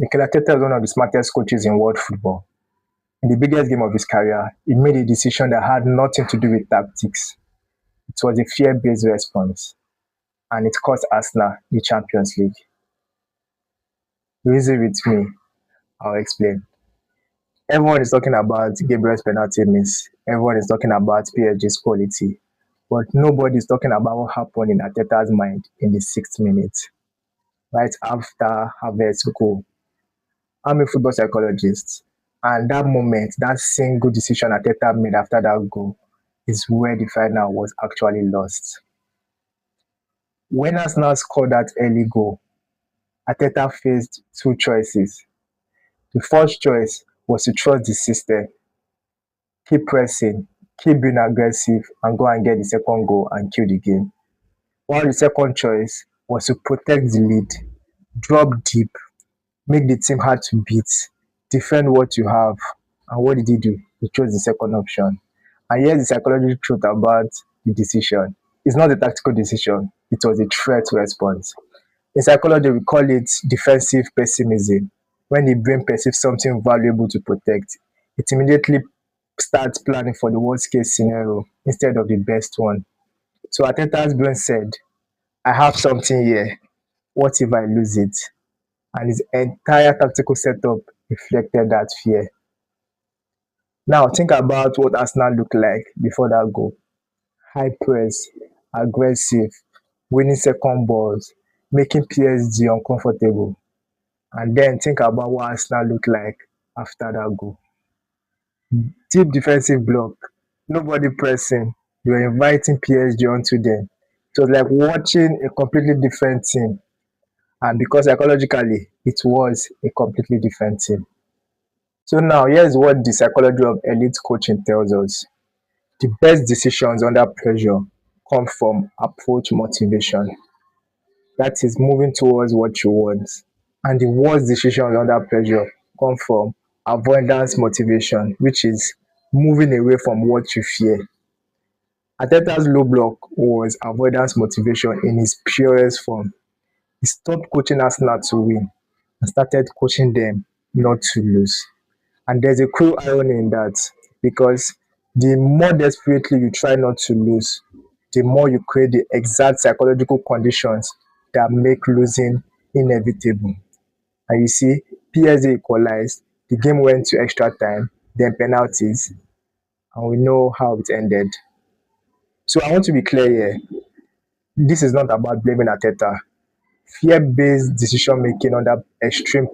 Mikel Arteta is one of the smartest coaches in world football. In the biggest game of his career, he made a decision that had nothing to do with tactics. It was a fear-based response, and it cost Arsenal the Champions League. Reason with me, I'll explain. Everyone is talking about Gabriel's penalty miss. Everyone is talking about PSG's quality. But nobody is talking about what happened in Arteta's mind in the 6th minute, right after Havertz's goal. I'm a football psychologist, and that moment, that single decision Arteta made after that goal, is where the final was actually lost. When Arsenal scored that early goal, Arteta faced two choices. The first choice was to trust the system, keep pressing, keep being aggressive, and go and get the second goal and kill the game. While the second choice was to protect the lead, drop deep, make the team hard to beat, defend what you have. And what did he do? He chose the second option. And here's the psychological truth about the decision. It's not a tactical decision, it was a threat response. In psychology, we call it defensive pessimism. When the brain perceives something valuable to protect, it immediately starts planning for the worst case scenario instead of the best one. So Ateta's brain said, I have something here. What if I lose it? And his entire tactical setup reflected that fear. Now think about what Arsenal looked like before that goal. High press, aggressive, winning second balls, making PSG uncomfortable. And then think about what Arsenal looked like after that goal. Deep defensive block, nobody pressing. You were inviting PSG onto them. It was like watching a completely different team. And because psychologically, it was a completely different team. So now, here's what the psychology of elite coaching tells us. The best decisions under pressure come from approach motivation. That is moving towards what you want. And the worst decisions under pressure come from avoidance motivation, which is moving away from what you fear. Ateta's low block was avoidance motivation in its purest form. He stopped coaching Arsenal to win and started coaching them not to lose. And there's a cruel irony in that because the more desperately you try not to lose, the more you create the exact psychological conditions that make losing inevitable. And you see, PSG equalized, the game went to extra time, then penalties, and we know how it ended. So I want to be clear here. This is not about blaming Arteta. Fear-based decision making under extreme